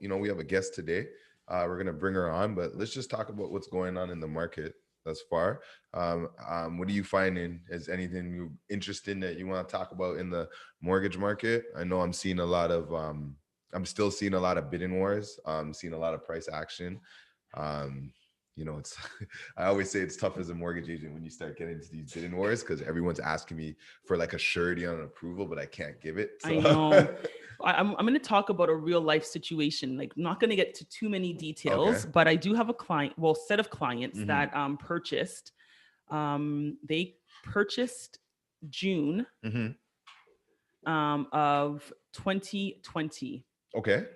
we have a guest today. We're going to bring her on, but let's just talk about what's going on in the market thus far. What are you finding? Is anything you interesting that you want to talk about in the mortgage market? I know I'm still seeing a lot of bidding wars. Seeing a lot of price action. Um, it's I always say it's tough as a mortgage agent when you start getting into these bidding wars because everyone's asking me for like a surety on an approval, but I can't give it. I So know. I'm going to talk about a real life situation. Like, not going to get to too many okay. details, but I do have a set of clients Mm-hmm. that purchased. They purchased June Mm-hmm. of 2020, Okay.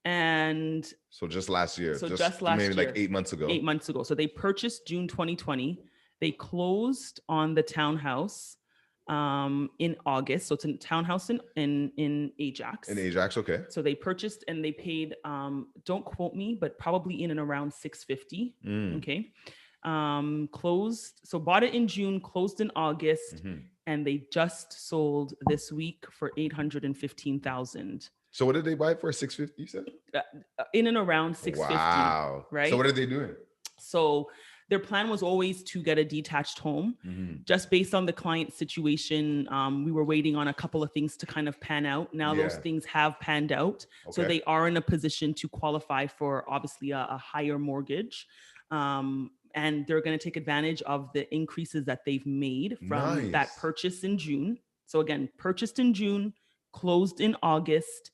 and So just last year, so just just maybe last like year, 8 months ago. 8 months ago. So they purchased June 2020. They closed on the townhouse in August. So it's a townhouse in In Ajax. Ajax, okay. So they purchased and they paid, don't quote me, but probably in and around 650. Mm. Okay. Closed. So bought it in June, closed in August, Mm-hmm. and they just sold this week for 815,000. So what did they buy it for? 650, you said? Uh, in and around 650, Wow. So right? what are they doing? So their plan was always to get a detached home. Mm-hmm. Just based on the client situation, we were waiting on a couple of things to kind of pan out. Now those Yeah. things have panned out. So Okay. they are in a position to qualify for obviously a higher mortgage. And they're going to take advantage of the increases that they've made from that Nice. purchase in June. So again, purchased in June, closed in August,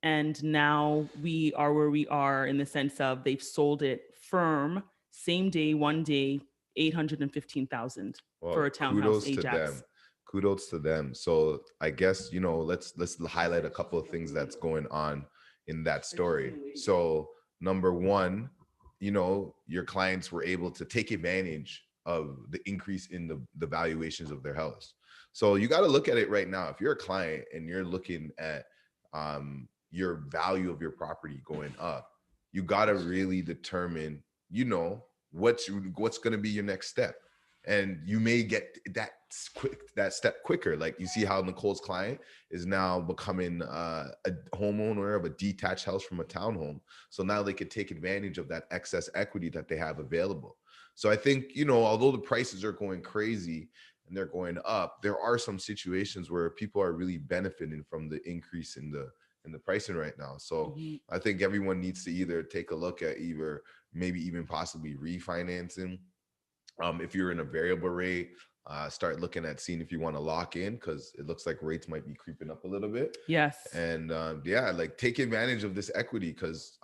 and now we are where we are in the sense of they've sold it firm, same day, one day, 815,000 for Well, a townhouse kudos to them. Ajax. Kudos to them. So I guess, let's highlight a couple of things that's going on in that story. So number one, your clients were able to take advantage of the increase in the valuations of their house. So you got to look at it right now. If you're a client and you're looking at your value of your property going up, you got to really determine, what's going to be your next step. And you may get that step quicker. Like you see how Nicole's client is now becoming a homeowner of a detached house from a townhome. So now they could take advantage of that excess equity that they have available. So I think, although the prices are going crazy and they're going up, there are some situations where people are really benefiting from the increase in the pricing right now. So Mhm. I think everyone needs to either take a look at either maybe even possibly refinancing. If you're in a variable rate, start looking at seeing if you want to lock in, because it looks like rates might be creeping up a little bit. Yes. And yeah, like take advantage of this equity because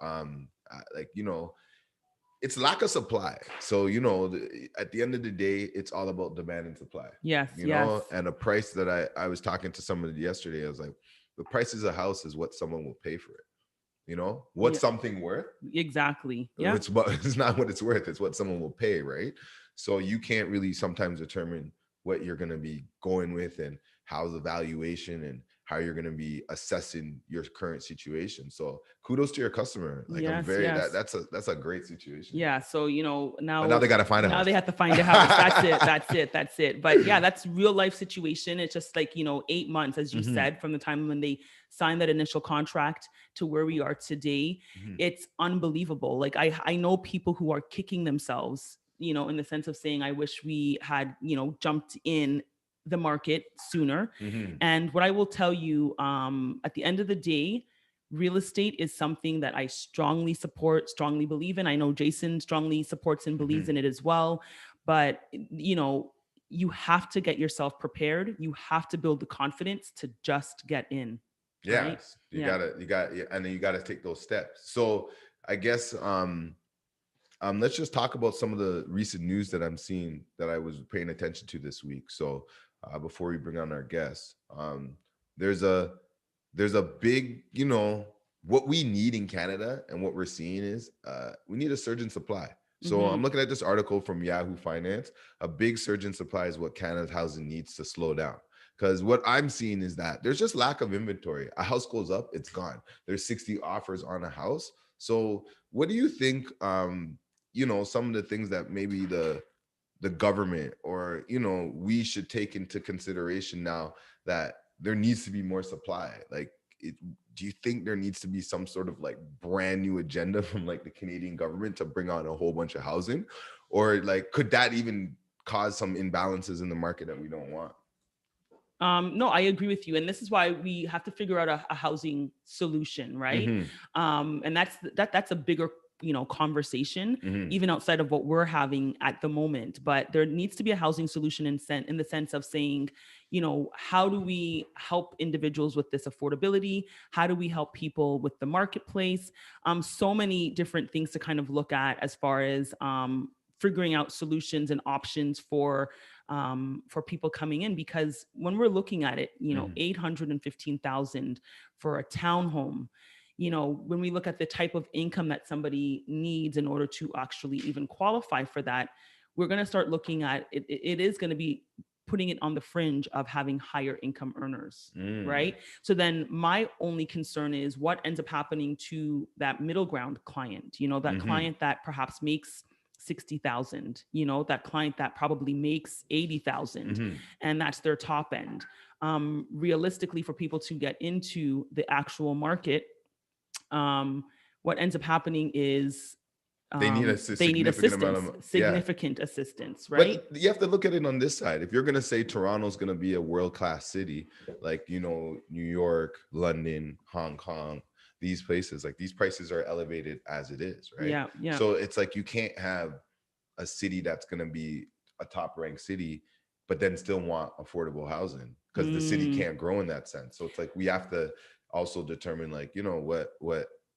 it's lack of supply. So at the end of the day, it's all about demand and supply. Yes. Yes. And a price that I was talking to somebody yesterday. I was like, the price of a house is what someone will pay for it. What's Yeah. something worth? Exactly. Yeah. It's not what it's worth, it's what someone will pay, right? So you can't really sometimes determine what you're going to be going with and how the valuation and how you're going to be assessing your current situation. So kudos to your customer. Like I'm Yes. very Yes. that's a great situation. Yeah. So, But now now they got to find a now house. they have to find a house. That's it. That's it. That's it. But yeah, that's real life situation. It's just like, 8 months, as you Mhm, said, from the time when they signed that initial contract to where we are today. mhm, It's unbelievable. Like I know people who are kicking themselves, in the sense of saying, I wish we had, jumped in the market sooner. mhm. And what I will tell you, at the end of the day, real estate is something that I strongly support, strongly believe in. I know Jason strongly supports and believes in it as well. But, you have to get yourself prepared. You have to build the confidence to just get in. Right. Yes, Yeah. and then you got to take those steps. So I guess let's just talk about some of the recent news that I'm seeing that I was paying attention to this week. So before we bring on our guests, there's a big, what we need in Canada and what we're seeing is we need a surge in supply. So I'm Mhm. looking at this article from Yahoo Finance. A big surge in supply is what Canada's housing needs to slow down. Because what I'm seeing is that there's just lack of inventory. A house goes up, it's gone. There's 60 offers on a house. So what do you think? Some of the things that maybe the government or we should take into consideration now that there needs to be more supply. Like do you think there needs to be some sort of like brand new agenda from like the Canadian government to bring on a whole bunch of housing, or like could that even cause some imbalances in the market that we don't want? No, I agree with you, and this is why we have to figure out a housing solution, right? Mm-hmm. And that's a bigger conversation, Mm-hmm. even outside of what we're having at the moment. But there needs to be a housing solution in the sense of saying, how do we help individuals with this affordability? How do we help people with the marketplace? So many different things to kind of look at as far as figuring out solutions and options for people coming in, because when we're looking at it, Mm-hmm. 815,000 for a townhome, when we look at the type of income that somebody needs in order to actually even qualify for that, we're going to start looking at it. It is going to be putting it on the fringe of having higher income earners, right? So then my only concern is what ends up happening to that middle ground client, that Mm-hmm. client that perhaps makes 60,000, that client that probably makes 80,000, Mm-hmm. and that's their top end. Realistically, for people to get into the actual market, what ends up happening is They need a they need significant amount assistance, of, yeah. significant assistance, right? But you have to look at it on this side. If you're going to say Toronto's going to be a world-class city, like, New York, London, Hong Kong, these places, like these prices are elevated as it is, right? Yeah, yeah. So it's like you can't have a city that's going to be a top ranked city, but then still want affordable housing because the city can't grow in that sense. So it's like we have to also determine like,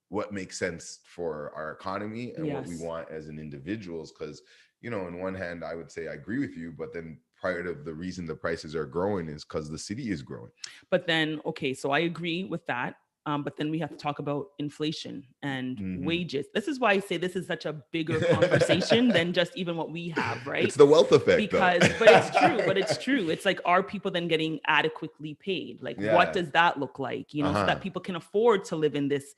what makes sense for our economy and what we Yes. want as an individuals. Because, on one hand, I would say I agree with you, but then part of the reason the prices are growing is because the city is growing. But then, okay, so I agree with that. But then we have to talk about inflation and Mm-hmm. wages. This is why I say this is such a bigger conversation than just even what we have, right? It's the wealth effect, Because, though. but it's true, but it's true. It's like, are people then getting adequately paid? Like, what Yeah. does that look like? So that people can afford to live in this,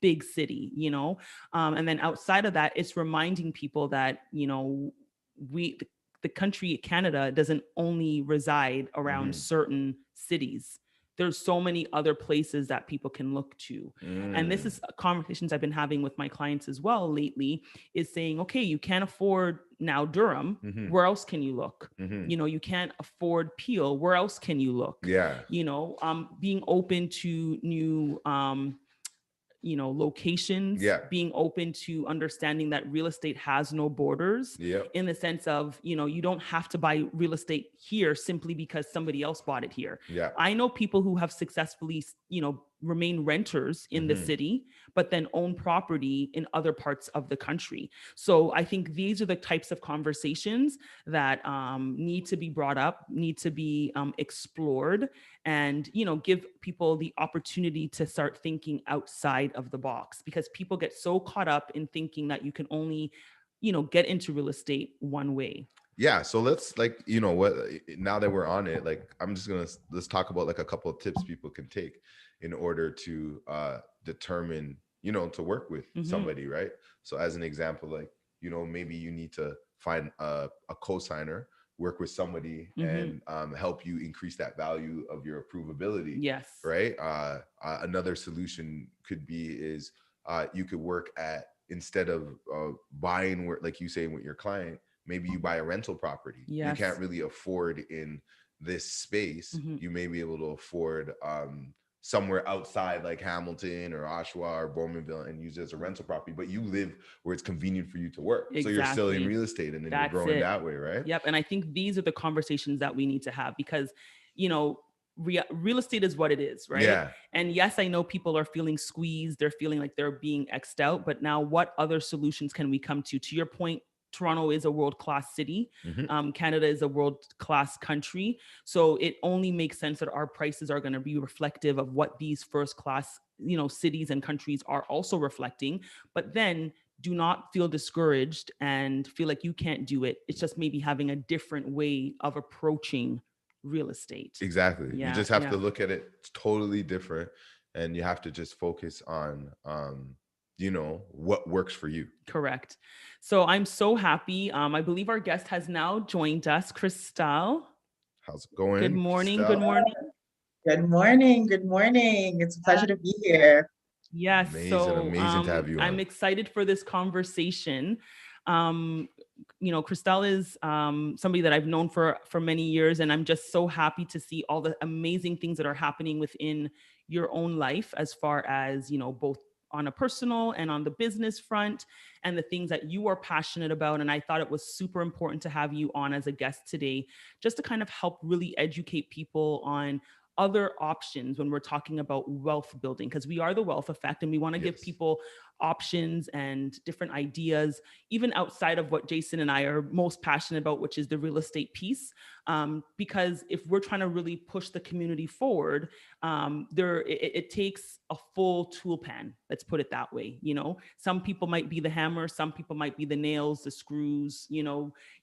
big city, and then outside of that, it's reminding people that, we, the country, Canada, doesn't only reside around Mm-hmm. certain cities. There's so many other places that people can look to. And this is conversations I've been having with my clients as well lately, is saying, okay, you can't afford now Durham. Mm-hmm. Where else can you look? Mm-hmm. You can't afford Peel. Where else can you look? Yeah. Being open to new locations, Yeah. being open to understanding that real estate has no borders, Yep. in the sense of, you don't have to buy real estate here simply because somebody else bought it here. Yeah. I know people who have successfully, remain renters in the city, but then own property in other parts of the country. So I think these are the types of conversations that need to be brought up, need to be explored, and give people the opportunity to start thinking outside of the box, because people get so caught up in thinking that you can only get into real estate one way. Yeah, so let's, like, what, now that we're on it, like, I'm just gonna, let's talk about like a couple of tips people can take in order to determine, to work with somebody, right? So as an example, like, maybe you need to find a co-signer, work with somebody, and help you increase that value of your approvability. Yes. Right. Another solution could be is you could work at, instead of buying, like you say, with your client, maybe you buy a rental property. Yes. You can't really afford in this space. You may be able to afford somewhere outside, like Hamilton or Oshawa or Bowmanville, and use it as a rental property, but you live where it's convenient for you to work. So you're still in real estate, and then you're growing that way, right? Yep. And I think these are the conversations that we need to have, because, real estate is what it is, right? Yeah. And yes, I know people are feeling squeezed. They're feeling like they're being X'd out, but now what other solutions can we come to? To your point, Toronto is a world-class city. Canada is a world-class country. So it only makes sense that our prices are going to be reflective of what these first-class, cities and countries are also reflecting. But then do not feel discouraged and feel like you can't do it. It's just maybe having a different way of approaching real estate. Exactly. Yeah, You just have yeah. to look at it totally different, and you have to just focus on what works for you. Correct. So I'm so happy. I believe our guest has now joined us, Crystal. How's it going? Good morning. Steph? Good morning. Good morning. Good morning. It's a pleasure to be here. Yes. Amazing, So amazing to have you I'm on. excited for this conversation. Um, Christelle is somebody that I've known for many years, and I'm just so happy to see all the amazing things that are happening within your own life, as far as both on a personal and on the business front, and the things that you are passionate about. And I thought it was super important to have you on as a guest today, just to kind of help really educate people on other options when we're talking about wealth building, because we are the wealth effect, and we want to give Yes. people options and different ideas, even outside of what Jason and I are most passionate about, which is the real estate piece. Because if we're trying to really push the community forward, it takes a full tool pan. Let's put it that way. Some people might be the hammer, some people might be the nails, the screws.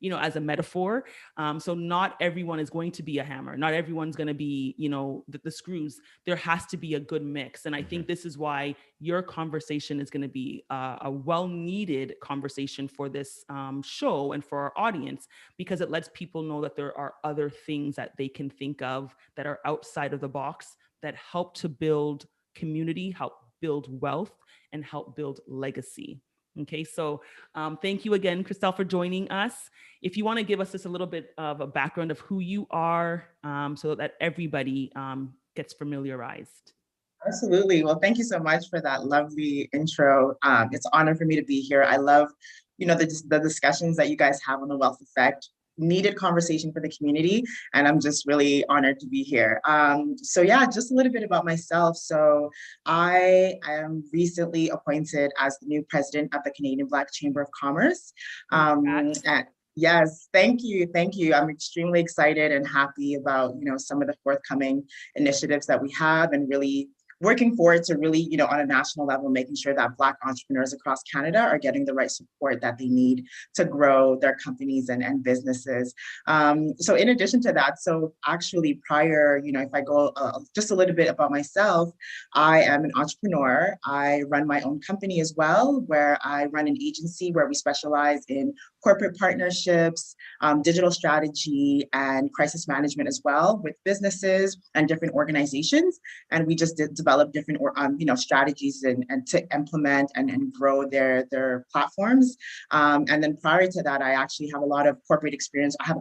As a metaphor. So not everyone is going to be a hammer. Not everyone's going to be, the screws. There has to be a good mix, and I think this is why your conversation is going to be a well-needed conversation for this show and for our audience, because it lets people know that there are other things that they can think of that are outside of the box, that help to build community, help build wealth, and help build legacy. Okay, so thank you again, Christelle, for joining us. If you want to give us just a little bit of a background of who you are, so that everybody gets familiarized. Absolutely. Well, thank you so much for that lovely intro. It's an honor for me to be here. I love, the discussions that you guys have on the wealth effect. Needed conversation for the community, and I'm just really honored to be here. So yeah, just a little bit about myself. So I am recently appointed as the new president of the Canadian Black Chamber of Commerce. Congrats. And yes, thank you, thank you. I'm extremely excited and happy about some of the forthcoming initiatives that we have, and really working forward to really, on a national level, making sure that Black entrepreneurs across Canada are getting the right support that they need to grow their companies and businesses. So in addition to that, so actually prior, if I go just a little bit about myself, I am an entrepreneur. I run my own company as well, where I run an agency where we specialize in corporate partnerships, digital strategy, and crisis management as well, with businesses and different organizations. And we just develop different strategies and to implement and grow their platforms. And then prior to that, I actually have a lot of corporate experience. I have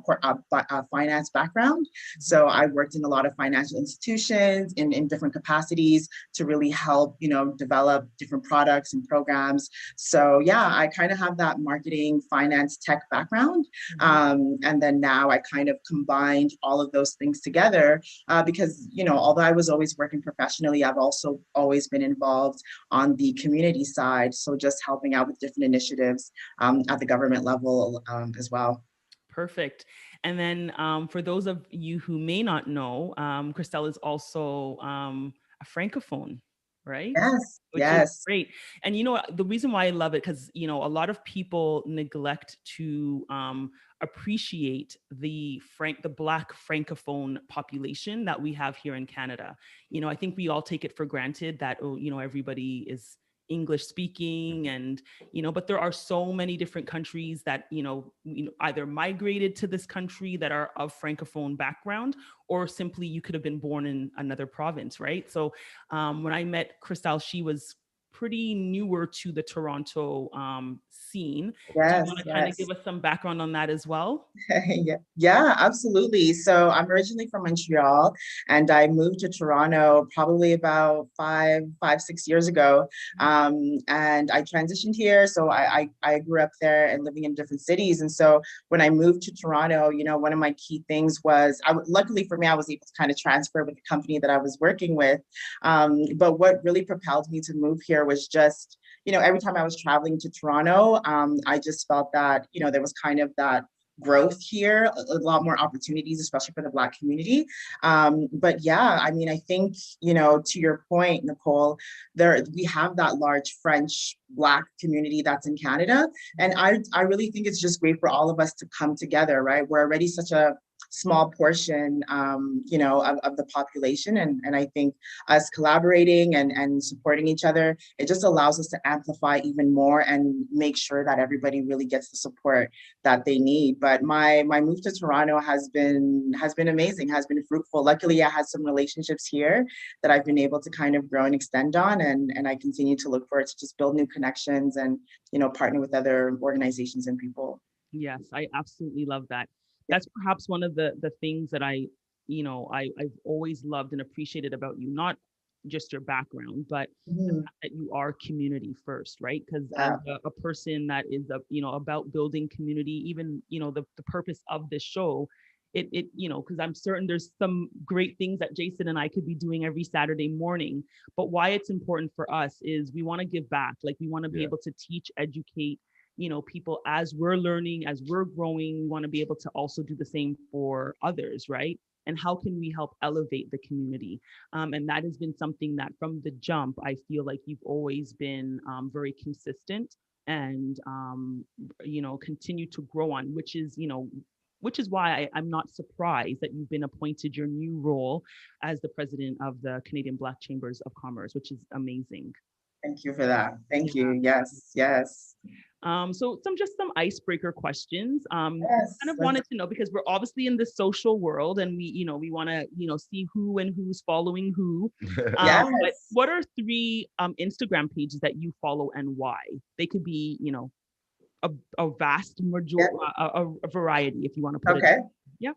a finance background, so I worked in a lot of financial institutions in different capacities to really help develop different products and programs. So yeah, I kind of have that marketing, finance, tech background. And then now I kind of combined all of those things together, because although I was always working professionally, I've also always been involved on the community side. So just helping out with different initiatives at the government level as well. Perfect. And then for those of you who may not know, Christelle is also a francophone, right? Yes, Which is yes, great. And the reason why I love it, because a lot of people neglect to appreciate the Black francophone population that we have here in Canada. I think we all take it for granted that everybody is English speaking, and but there are so many different countries that either migrated to this country that are of francophone background, or simply you could have been born in another province, right? So when I met Christelle, she was pretty newer to the Toronto scene. Do you yes, want to kind of yes. give us some background on that as well? Yeah, absolutely. So I'm originally from Montreal, and I moved to Toronto probably about 6 years ago. And I transitioned here. So I grew up there and living in different cities. And so when I moved to Toronto, one of my key things was, luckily for me, I was able to kind of transfer with the company that I was working with. But what really propelled me to move here was just, every time I was traveling to Toronto, I just felt that, there was kind of that growth here, a lot more opportunities, especially for the Black community. But yeah, I mean, I think, to your point, Nicole, we have that large French Black community that's in Canada. And I really think it's just great for all of us to come together, right? We're already small portion, you know, of the population. And I think us collaborating and supporting each other, it just allows us to amplify even more and make sure that everybody really gets the support that they need. But my move to Toronto has been amazing, has been fruitful. Luckily, I had some relationships here that I've been able to kind of grow and extend on, and I continue to look forward to just build new connections and, you know, partner with other organizations and people. Yes, I absolutely love that. That's perhaps one of the things that I've always loved and appreciated about you, not just your background, but the fact that you are community first, right? Because as a person that is about building community, even the purpose of this show, it because I'm certain there's some great things that Jason and I could be doing every Saturday morning, but why it's important for us is we want to give back. Like, we want to be able to teach, educate people as we're learning, as we're growing. We want to be able to also do the same for others, right? And how can we help elevate the community? And that has been something that from the jump, I feel like you've always been very consistent and continue to grow on, which is why I'm not surprised that you've been appointed your new role as the president of the Canadian Black Chambers of Commerce, which is amazing. Thank you for that. Thank you. Yes, yes. So some icebreaker questions. Yes, kind of wanted to know, because we're obviously in the social world, and we want to see who and who's following who. Yes. But what are 3 Instagram pages that you follow and why? They could be a vast majority, a variety, if you want to put it. Yeah.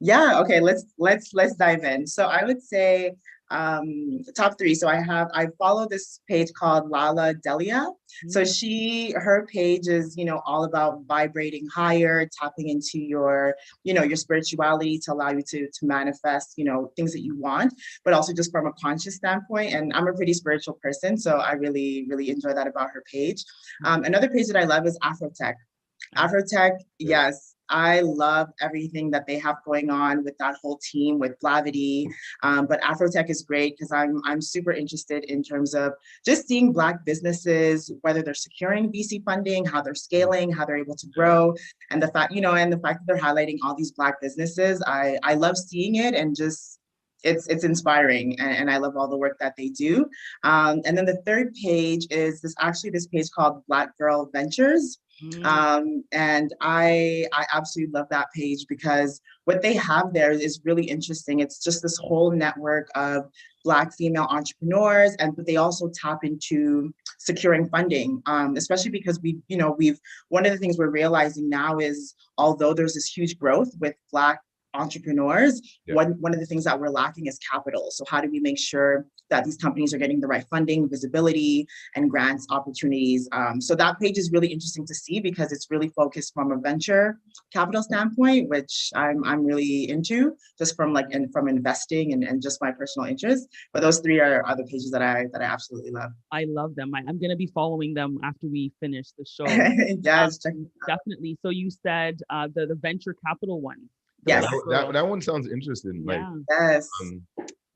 Yeah. Okay. Let's dive in. So I would say top 3. So I follow this page called Lala Delia. So her page is, all about vibrating higher, tapping into your spirituality to allow you to manifest, things that you want, but also just from a conscious standpoint. And I'm a pretty spiritual person, so I really, really enjoy that about her page. Another page that I love is Afrotech. Afrotech, yes. I love everything that they have going on with that whole team with Blavity. But Afrotech is great because I'm super interested in terms of just seeing Black businesses, whether they're securing VC funding, how they're scaling, how they're able to grow, and the fact that they're highlighting all these Black businesses. I love seeing it, and just it's inspiring, and I love all the work that they do. And then the third page is this page called Black Girl Ventures. And I absolutely love that page because what they have there is really interesting. It's just this whole network of Black female entrepreneurs, but they also tap into securing funding, especially because one of the things we're realizing now is, although there's this huge growth with Black entrepreneurs, one of the things that we're lacking is capital. So how do we make sure that these companies are getting the right funding, visibility, and grants opportunities? So that page is really interesting to see because it's really focused from a venture capital standpoint, which I'm really into, just from from investing and just my personal interest. But those 3 are the pages that I absolutely love. I love them. I'm going to be following them after we finish the show. Yes, definitely. So you said the venture capital one. Yes. That one sounds interesting. Yeah. Yes.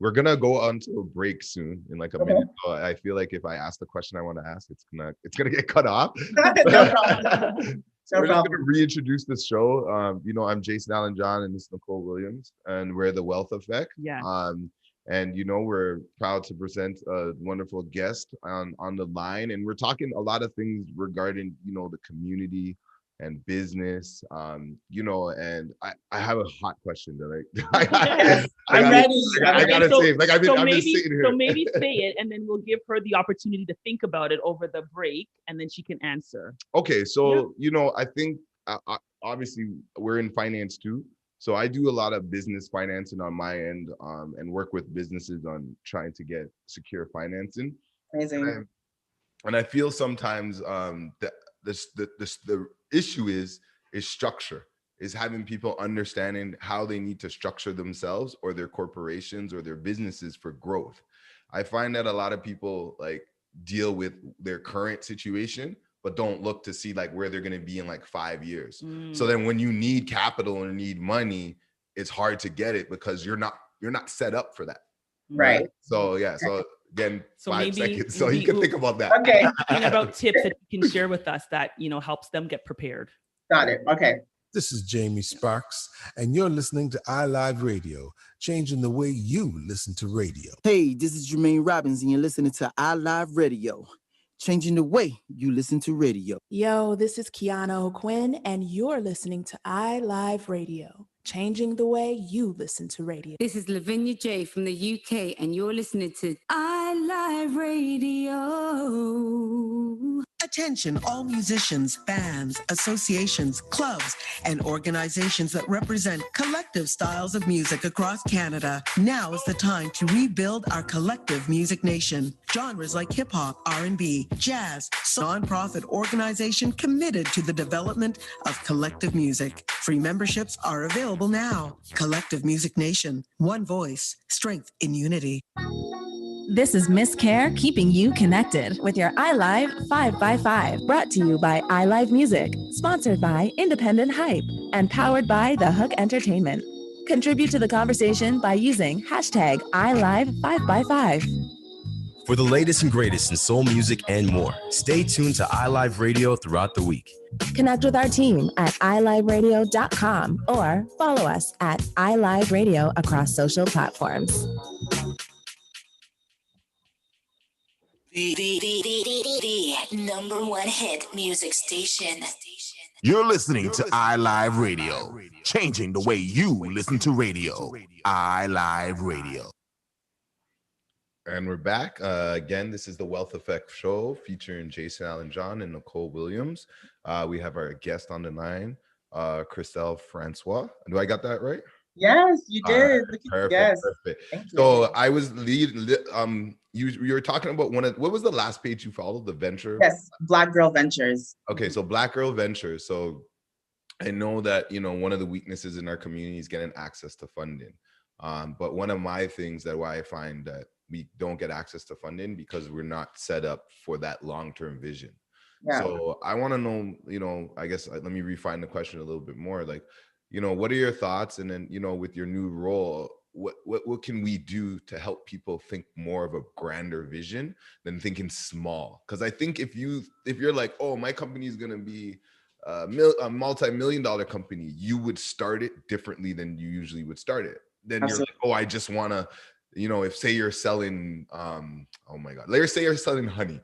We're gonna go on to a break soon in like a minute. So I feel like if I ask the question I want to ask, it's gonna get cut off. No problem. We're just gonna reintroduce this show. I'm Jason Allen John and this is Nicole Williams, and we're the Wealth Effect. Yeah. And we're proud to present a wonderful guest on the line, and we're talking a lot of things regarding the community and business, and I have a hot question that I'm ready. I gotta say it. Like I'm just sitting here. So maybe say it, and then we'll give her the opportunity to think about it over the break, and then she can answer. Okay, so I think obviously we're in finance too, so I do a lot of business financing on my end, and work with businesses on trying to get secure financing. Amazing. And I feel sometimes that the issue is structure, is having people understanding how they need to structure themselves or their corporations or their businesses for growth. I find that a lot of people deal with their current situation, but don't look to see where they're going to be in 5 years. So then when you need capital and need money, it's hard to get it because you're not set up for that. Right. So yeah. So again, so 5 seconds. So you can think about that. Okay. Think about tips that you can share with us that helps them get prepared. Got it. Okay. This is Jamie Sparks, and you're listening to ILive Radio, changing the way you listen to radio. Hey, this is Jermaine Robbins, and you're listening to ILive Radio, changing the way you listen to radio. Yo, this is Kiana O'Quinn, and you're listening to ILive Radio, changing the way you listen to radio. This is Lavinia J from the UK, and you're listening to ILive Radio. Attention, all musicians, bands, associations, clubs, and organizations that represent collective styles of music across Canada. Now is the time to rebuild our collective music nation. Genres like hip-hop, R&B, jazz, non-profit organization committed to the development of collective music. Free memberships are available now. Collective Music Nation, one voice, strength in unity. This is Miss Care keeping you connected with your ILive 5x5, brought to you by ILive Music, sponsored by Independent Hype, and powered by The Hook Entertainment. Contribute to the conversation by using hashtag ILive5x5. For the latest and greatest in soul music and more, stay tuned to ILive Radio throughout the week. Connect with our team at iliveradio.com or follow us at ILive Radio across social platforms. The number one hit music station. You're listening to ILive Radio, changing the way you listen to radio. ILive Radio. And we're back. Again, this is the Wealth Effect Show featuring Jason Allen John and Nicole Williams. We have our guest on the line, Christelle Francois. Do I got that right? Yes, you did. Perfect. Yes. Perfect. Thank you. So I was you were talking about what was the last page you followed? The venture? Yes, Black Girl Ventures. Okay, so Black Girl Ventures. So I know that, one of the weaknesses in our community is getting access to funding. But one of my things that why I find that we don't get access to funding because we're not set up for that long-term vision. Yeah. So I want to know, I guess let me refine the question a little bit more. Like, what are your thoughts? And then, with your new role, what can we do to help people think more of a grander vision than thinking small? Because I think if you're like, oh, my company is going to be a multi-million-dollar company, you would start it differently than you usually would start it. Then Absolutely. You're like, oh, I just want to, if say you're selling, oh my God, let's say you're selling honey.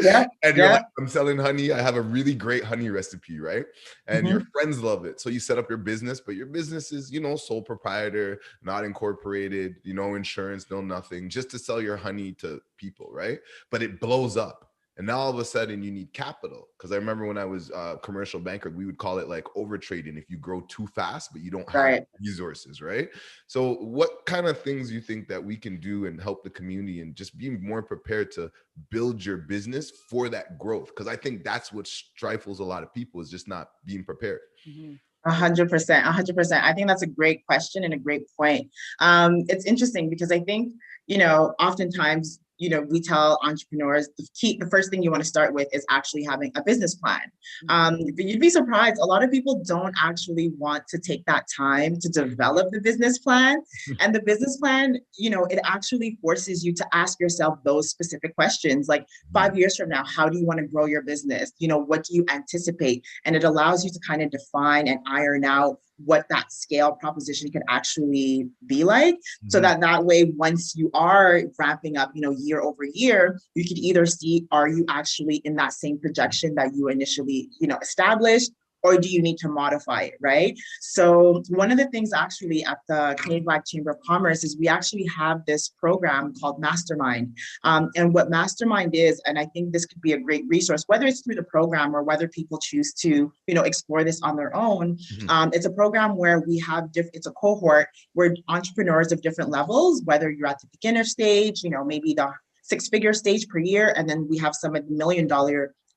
Yeah, and you're like, I'm selling honey. I have a really great honey recipe, right? And your friends love it. So you set up your business, but your business is, sole proprietor, not incorporated, no insurance, no nothing, just to sell your honey to people, right? But it blows up. And now all of a sudden you need capital. Because I remember when I was a commercial banker, we would call it like over trading if you grow too fast, but you don't have resources, right? So what kind of things you think that we can do and help the community and just be more prepared to build your business for that growth? Because I think that's what stifles a lot of people is just not being prepared. 100%. I think that's a great question and a great point. It's interesting because I think, oftentimes, we tell entrepreneurs the first thing you want to start with is actually having a business plan. But you'd be surprised, a lot of people don't actually want to take that time to develop the business plan. And the business plan, it actually forces you to ask yourself those specific questions. Like 5 years from now, how do you want to grow your business? What do you anticipate? And it allows you to kind of define and iron out what that scale proposition can actually be like, so that way, once you are ramping up, year over year, you could either see, are you actually in that same projection that you initially, established, or do you need to modify it, right? So one of the things actually at the Canadian Black Chamber of Commerce is we actually have this program called Mastermind. And what Mastermind is, and I think this could be a great resource, whether it's through the program or whether people choose to, explore this on their own. It's a program where we have, it's a cohort where entrepreneurs of different levels, whether you're at the beginner stage, maybe the six-figure stage per year, and then we have some at $1 million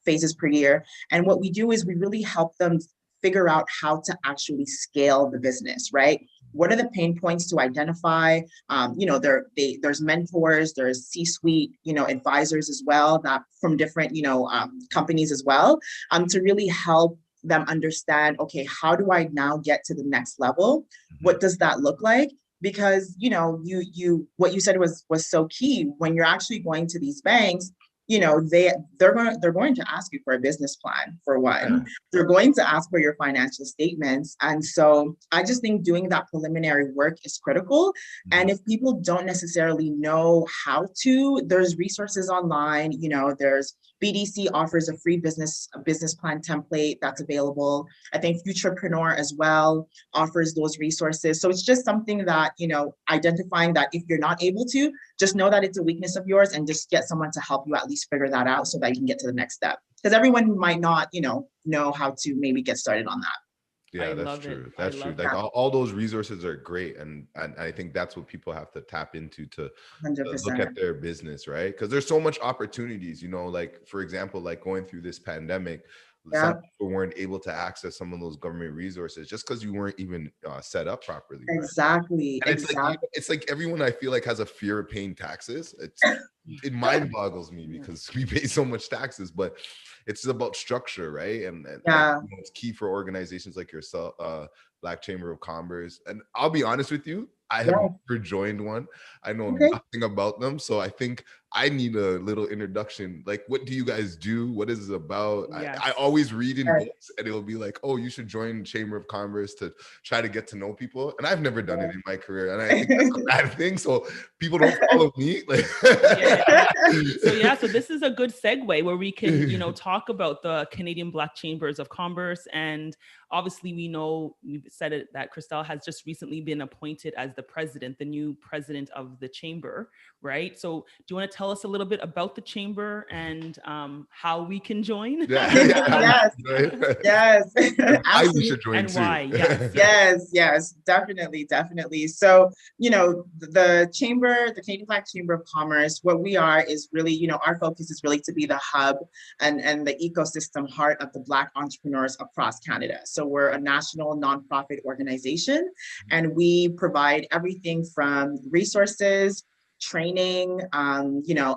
phases per year. And what we do is we really help them figure out how to actually scale the business, right? What are the pain points to identify? There's mentors, there's C-suite, advisors as well, that from different, companies as well, to really help them understand, okay, how do I now get to the next level? What does that look like? Because, what you said was so key. When you're actually going to these banks, they're going to ask you for a business plan for one. They're going to ask for your financial statements. And so I just think doing that preliminary work is critical. And if people don't necessarily know how to, there's resources online. There's BDC offers a free business plan template that's available. I think Futurepreneur as well offers those resources. So it's just something that, identifying that if you're not able to, just know that it's a weakness of yours and just get someone to help you at least figure that out so that you can get to the next step. Because everyone might not, know how to maybe get started on that. Yeah, that's true. That's true. Like all those resources are great. And I think that's what people have to tap into to look at their business, right? Because there's so much opportunities, like, for example, like going through this pandemic, some people weren't able to access some of those government resources just because you weren't even set up properly. Right? Exactly. And it's like everyone, I feel like, has a fear of paying taxes. It mind boggles me because we pay so much taxes, but it's about structure, right? And it's key for organizations like yourself, Black Chamber of Commerce. And I'll be honest with you, I have never joined one. I know nothing about them. So I think I need a little introduction. Like, what do you guys do? What is it about? I always read in books and it'll be like, oh, you should join Chamber of Commerce to try to get to know people. And I've never done it in my career. And I think that's a bad thing. So people don't follow me. So this is a good segue where we can, talk about the Canadian Black Chambers of Commerce. And obviously we've said it that Christelle has just recently been appointed as the new president of the chamber, right? So do you want to tell us a little bit about the chamber and how we can join? Yes. I should join and too. Why? Yes, definitely. So, the chamber, the Canadian Black Chamber of Commerce, what we are is really, our focus is really to be the hub and the ecosystem heart of the Black entrepreneurs across Canada. So we're a national nonprofit organization, and we provide everything from resources, training,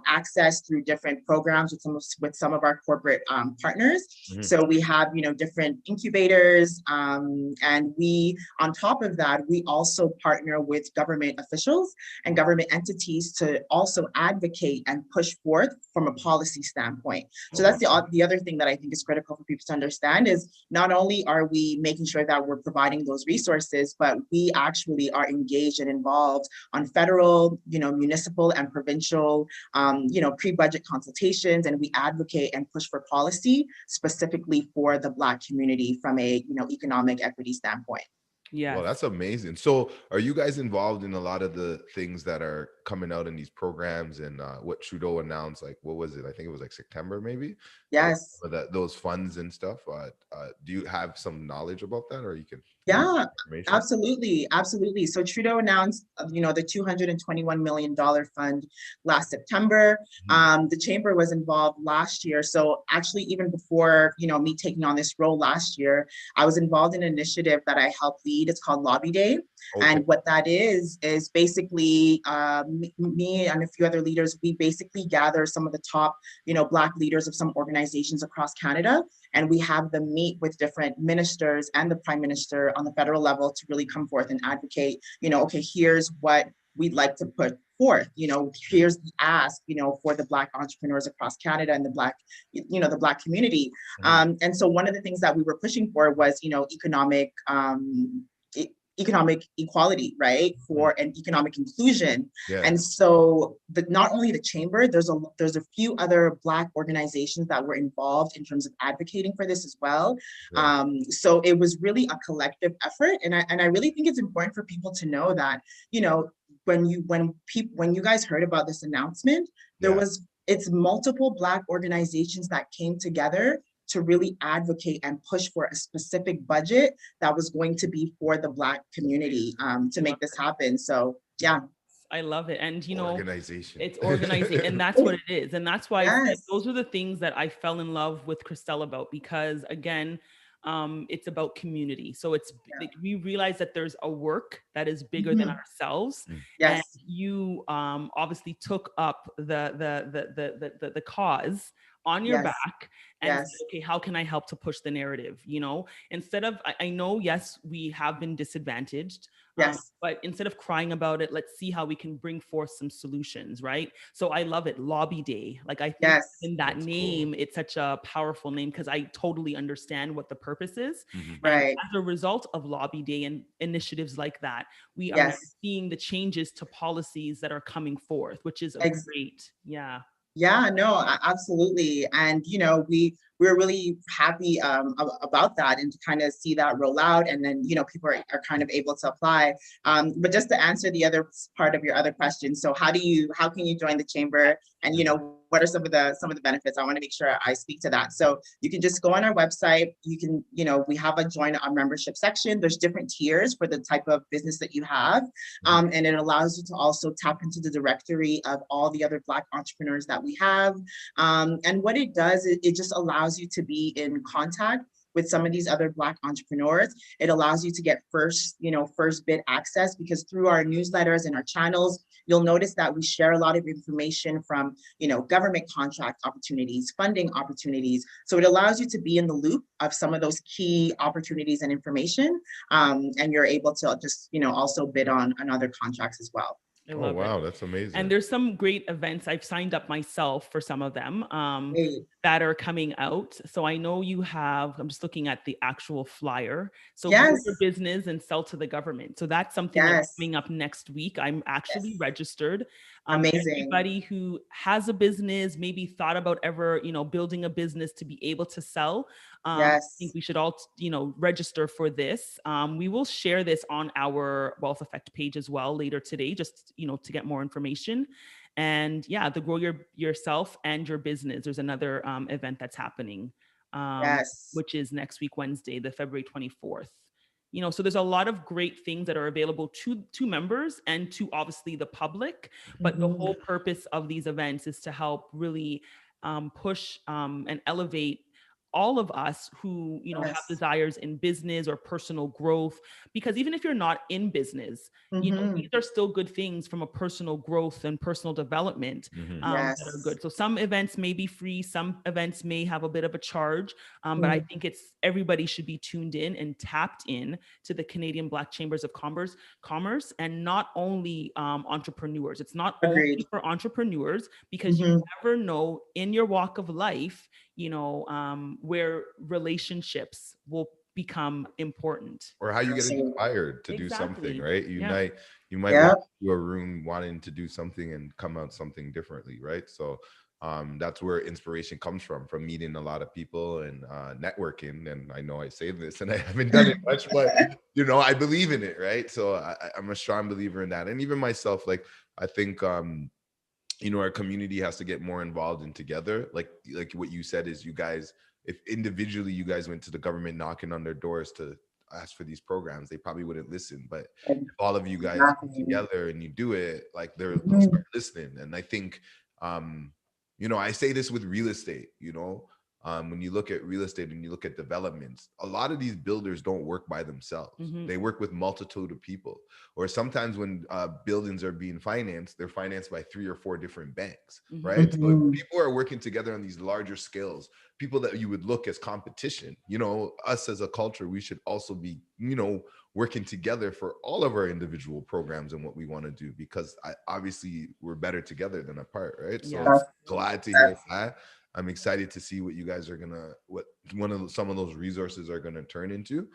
access through different programs with some of our corporate partners. So we have, different incubators, and we, on top of that, we also partner with government officials and government entities to also advocate and push forth from a policy standpoint. So that's the other thing that I think is critical for people to understand is not only are we making sure that we're providing those resources, but we actually are engaged and involved on federal, municipal and provincial, pre-budget consultations, and we advocate and push for policy specifically for the Black community from a, economic equity standpoint. Yeah. Well, that's amazing. So are you guys involved in a lot of the things that are coming out in these programs and what Trudeau announced, like, what was it? I think it was like September, maybe? Yes. Those funds and stuff. Do you have some knowledge about that, or you can? Yeah, absolutely. So Trudeau announced, the $221 million fund last September. The chamber was involved last year. So actually, even before, me taking on this role last year, I was involved in an initiative that I helped lead. It's called Lobby Day. Okay. And what that is basically me and a few other leaders, we basically gather some of the top, Black leaders of some organizations across Canada. And we have them meet with different ministers and the Prime Minister on the federal level to really come forth and advocate, okay, here's what we'd like to put forth, here's the ask, for the Black entrepreneurs across Canada and the Black, the Black community. And so one of the things that we were pushing for was, economic equality, right, for an economic inclusion. And so not only the chamber, there's a few other Black organizations that were involved in terms of advocating for this as well. So it was really a collective effort, and I really think it's important for people to know that, when you guys heard about this announcement, it's multiple Black organizations that came together to really advocate and push for a specific budget that was going to be for the Black community to make this happen. So, yeah. I love it. And, organization. It's organizing, and that's what it is. And that's why those are the things that I fell in love with Christelle about, because again, it's about community. So it's like, we realize that there's a work that is bigger than ourselves. Yes. And you obviously took up the cause on your Yes. back and Yes. say, okay, how can I help to push the narrative? You know, instead of, I know, yes, we have been disadvantaged. Yes. But instead of crying about it, let's see how we can bring forth some solutions, right? So I love it. Lobby Day. Like, I think Yes. in that That's name, it's such a powerful name because I totally understand what the purpose is. Mhm. And Right. as a result of Lobby Day and initiatives like that, we are Yes. seeing the changes to policies that are coming forth, which is a Ex- great, yeah. Yeah, no, absolutely. And, you know, we're really happy about that and to kind of see that roll out. And then, you know, people are kind of able to apply. But just to answer the other part of your other question. So how can you join the chamber? And, you know, what are some of the benefits? I want to make sure I speak to that. So you can just go on our website. You can, you know, we have a join our membership section. There's different tiers for the type of business that you have. And it allows you to also tap into the directory of all the other Black entrepreneurs that we have. And what it does, it just allows you to be in contact with some of these other Black entrepreneurs. It allows you to get first bid access, because through our newsletters and our channels, you'll notice that we share a lot of information from, you know, government contract opportunities, funding opportunities. So it allows you to be in the loop of some of those key opportunities and information. And you're able to just, you know, also bid on other contracts as well. I love wow, it. that's amazing. And there's some great events. I've signed up myself for some of them that are coming out. So I know you have, I'm just looking at the actual flyer. So grow your business and sell to the government. So that's something that's coming up next week. I'm actually registered. Amazing. Everybody who has a business, maybe thought about ever, you know, building a business to be able to sell. I think we should all, you know, register for this. We will share this on our Wealth Effect page as well later today, just, you know, to get more information. And yeah, the Grow Yourself and Your Business. There's another event that's happening, which is next week, Wednesday, the February 24th. You know, so there's a lot of great things that are available to members and to obviously the public. But the whole purpose of these events is to help really push and elevate all of us who, you know, have desires in business or personal growth, because even if you're not in business, you know, these are still good things from a personal growth and personal development that are good. So some events may be free, some events may have a bit of a charge, but I think everybody should be tuned in and tapped in to the Canadian Black Chambers of Commerce, and not only entrepreneurs. It's not only for entrepreneurs, because you never know in your walk of life, you know, where relationships will become important, or how you get inspired to do something, right? You might walk into a room wanting to do something and come out something differently, right? So that's where inspiration comes from meeting a lot of people and networking. And I know I say this and I haven't done it much, but you know, I believe in it, right? So I'm a strong believer in that. And even myself, like, I think you know, our community has to get more involved and together. Like what you said is, you guys, if individually you guys went to the government knocking on their doors to ask for these programs, they probably wouldn't listen. But if all of you guys come together and you do it, like they'll start listening. And I think, you know, I say this with real estate, you know, when you look at real estate and you look at developments, a lot of these builders don't work by themselves. They work with multitude of people. Or sometimes when buildings are being financed, they're financed by 3 or 4 different banks, right? So people are working together on these larger scales, people that you would look as competition. You know, us as a culture, we should also be, you know, working together for all of our individual programs and what we want to do, because obviously we're better together than apart, right? So glad to hear that. I'm excited to see what you guys are some of those resources are gonna turn into.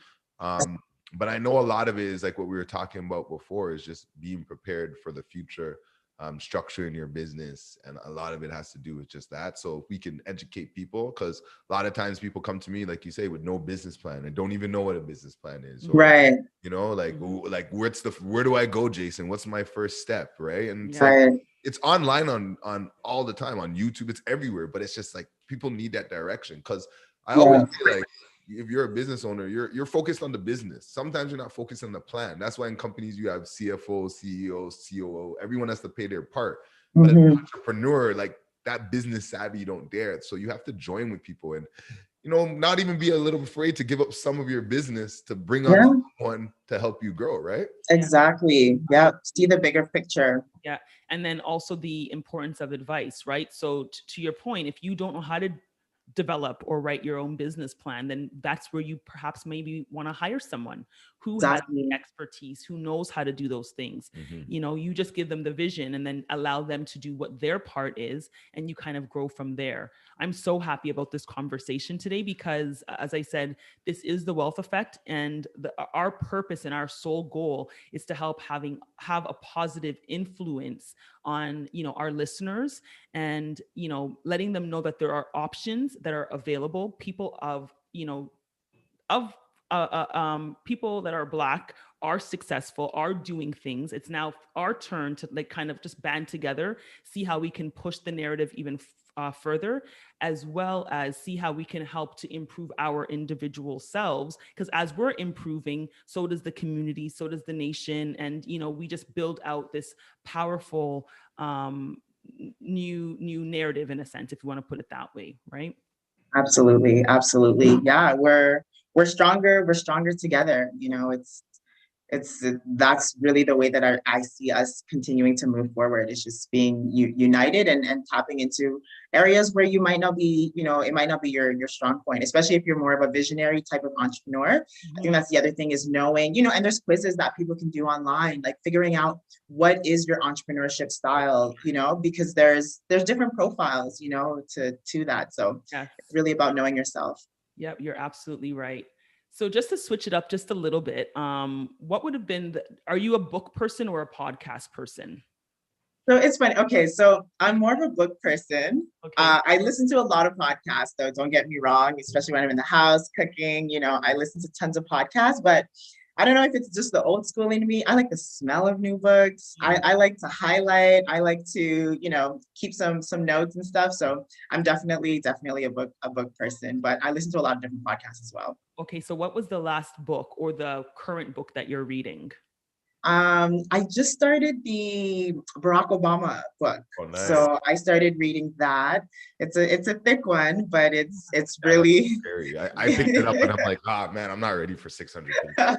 But I know a lot of it is like what we were talking about before, is just being prepared for the future, structuring your business, and a lot of it has to do with just that. So if we can educate people, because a lot of times people come to me, like you say, with no business plan and don't even know what a business plan is, or, you know, like where do I go, Jason? What's my first step, right? And it's like, it's online on all the time on YouTube, it's everywhere, but it's just like people need that direction. Because I always feel like, if you're a business owner, you're focused on the business. Sometimes you're not focused on the plan. That's why in companies you have CFO, CEO, COO. Everyone has to pay their part. But as an entrepreneur, like that business savvy, you don't dare. So you have to join with people. And not even be a little afraid to give up some of your business to bring on Yeah, someone to help you grow, right? exactly. Yeah, see the bigger picture. Yeah. And then also the importance of advice, right? So to your point, if you don't know how to develop or write your own business plan, then that's where you perhaps maybe want to hire someone who has Exactly. expertise, who knows how to do those things. Mhm. You just give them the vision and then allow them to do what their part is, and you kind of grow from there. I'm so happy about this conversation today because, as I said, this is the wealth effect, and our purpose and our sole goal is to help have a positive influence on our listeners, and letting them know that there are options that are available. People people that are Black are successful, are doing things. It's now our turn to like kind of just band together, see how we can push the narrative even further, as well as see how we can help to improve our individual selves. Because as we're improving, so does the community, so does the nation, and we just build out this powerful new narrative, in a sense, if you want to put it that way, right? Absolutely, absolutely. Yeah, we're stronger. We're stronger together. That's really the way that I see us continuing to move forward. It's just being united and tapping into areas where you might not be, it might not be your strong point, especially if you're more of a visionary type of entrepreneur. I think that's the other thing, is knowing, and there's quizzes that people can do online, like figuring out what is your entrepreneurship style, because there's different profiles, to that. So Yes. it's really about knowing yourself. Yep, you're absolutely right. So just to switch it up just a little bit, what would have been are you a book person or a podcast person? So it's funny. Okay, so I'm more of a book person. Okay. I listen to a lot of podcasts, though. Don't get me wrong, especially when I'm in the house cooking. I listen to tons of podcasts, but I don't know if it's just the old school in me. I like the smell of new books. I like to highlight. I like to, keep some notes and stuff. So I'm definitely a book person. But I listen to a lot of different podcasts as well. Okay, so what was the last book or the current book that you're reading? I just started the Barack Obama book. Oh, nice. So I started reading that. It's a thick one, but it's really scary. I picked it up and I'm like, man, I'm not ready for 600 pages.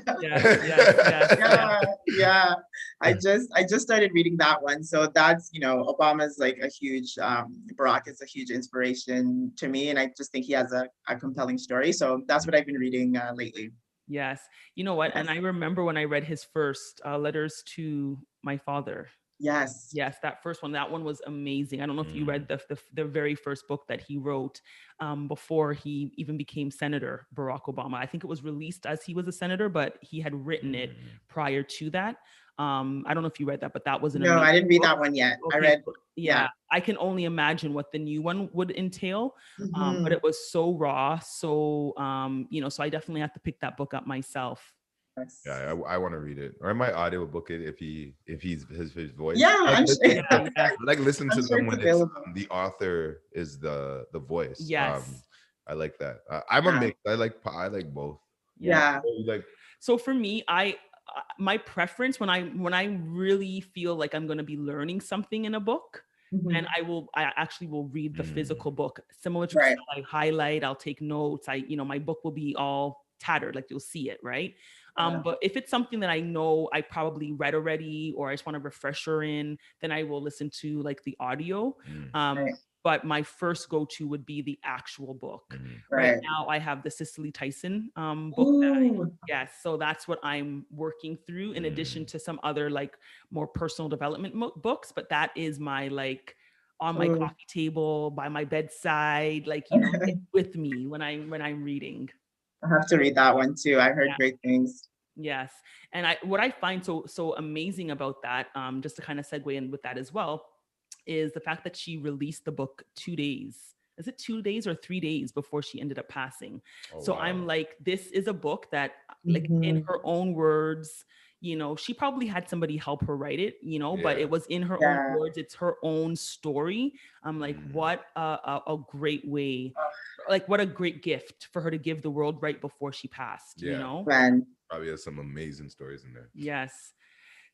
Yeah. I just started reading that one. So that's, Obama's like a huge, Barack is a huge inspiration to me. And I just think he has a compelling story. So that's what I've been reading lately. Yes. You know what? And I remember when I read his first Letters to My Father. Yes. Yes, that first one. That one was amazing. I don't know if you read the very first book that he wrote before he even became Senator Barack Obama. I think it was released as he was a senator, but he had written it prior to that. I don't know if you read that, but that was an amazing I didn't read book. that one yet. Okay. I read. Yeah, I can only imagine what the new one would entail. But it was so raw. So, so I definitely have to pick that book up myself. Yeah, I want to read it, or I might audio book it if he's his voice. Yeah, I like listen to them when it's the author is the voice. Yes, I like that. I'm a mix. I like both. Yeah. So for me, my preference when I really feel like I'm going to be learning something in a book, and I actually will read the physical book. Similar to I highlight, I'll take notes. My book will be all tattered, like you'll see it, right? But if it's something that I know I probably read already, or I just want a refresher in, then I will listen to like the audio. But my first go-to would be the actual book. Right now, I have the Cicely Tyson book. Yes, so that's what I'm working through, in addition to some other like more personal development books. But that is my like on my coffee table, by my bedside, like with me when I'm reading. I have to read that one too. I heard great things. Yes, and what I find so amazing about that, just to kind of segue in with that as well, is the fact that she released the book 2 days. Is it 2 days or 3 days before she ended up passing? So wow. I'm like, this is a book that, like, in her own words, she probably had somebody help her write it, but it was in her own words. It's her own story. I'm like, what a great way, like, what a great gift for her to give the world right before she passed, Probably has some amazing stories in there. Yes.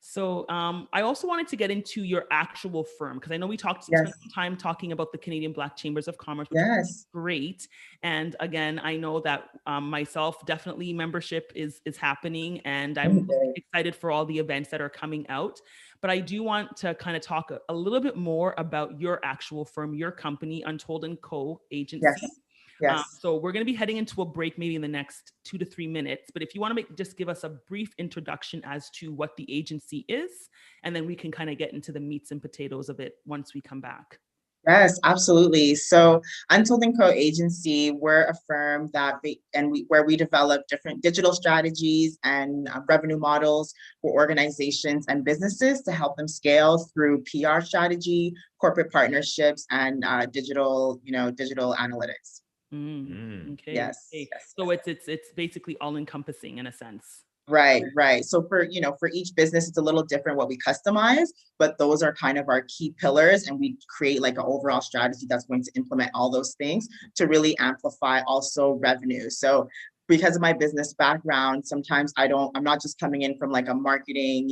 So I also wanted to get into your actual firm, because I know we spent some time talking about the Canadian Black Chambers of Commerce, which is great. And again, I know that myself, definitely membership is happening, and I'm excited for all the events that are coming out. But I do want to kind of talk a little bit more about your actual firm, your company, Untold & Co. Agency. So we're going to be heading into a break maybe in the next 2 to 3 minutes. But if you want to just give us a brief introduction as to what the agency is, and then we can kind of get into the meats and potatoes of it once we come back. Yes, absolutely. So Untold & Co. Agency, we're a firm where we develop different digital strategies and revenue models for organizations and businesses to help them scale through PR strategy, corporate partnerships, and digital analytics. Okay. Yes. So it's basically all encompassing in a sense. Right. So for each business, it's a little different what we customize, but those are kind of our key pillars, and we create like an overall strategy that's going to implement all those things to really amplify also revenue. So because of my business background, sometimes I'm not just coming in from like a marketing,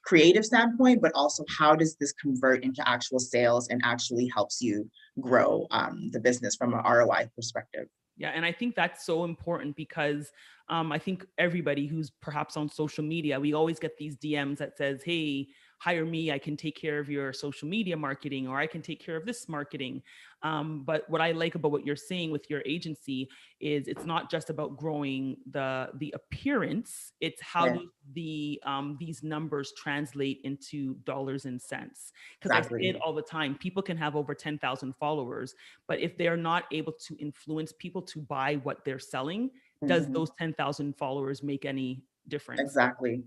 creative standpoint, but also how does this convert into actual sales and actually helps you grow the business from an ROI perspective. Yeah, and I think that's so important because I think everybody who's perhaps on social media, we always get these DMs that says, hey, hire me, I can take care of your social media marketing, or I can take care of this marketing. But what I like about what you're saying with your agency is it's not just about growing the appearance, it's how do these numbers translate into dollars and cents. Because I say it all the time, people can have over 10,000 followers, but if they're not able to influence people to buy what they're selling, does those 10,000 followers make any difference? Exactly.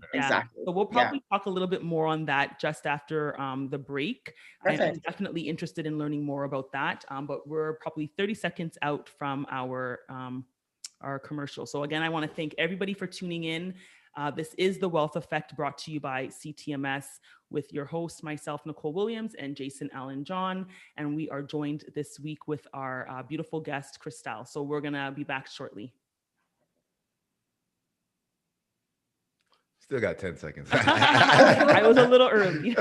So we'll probably talk a little bit more on that just after the break. I'm definitely interested in learning more about that, but we're probably 30 seconds out from our commercial. So again, I want to thank everybody for tuning in. This is The Wealth Effect, brought to you by CTMS, with your host, myself, Nicole Williams, and Jason Allen John. And we are joined this week with our beautiful guest, Cristal. So we're going to be back shortly. Still got 10 seconds. I was a little early.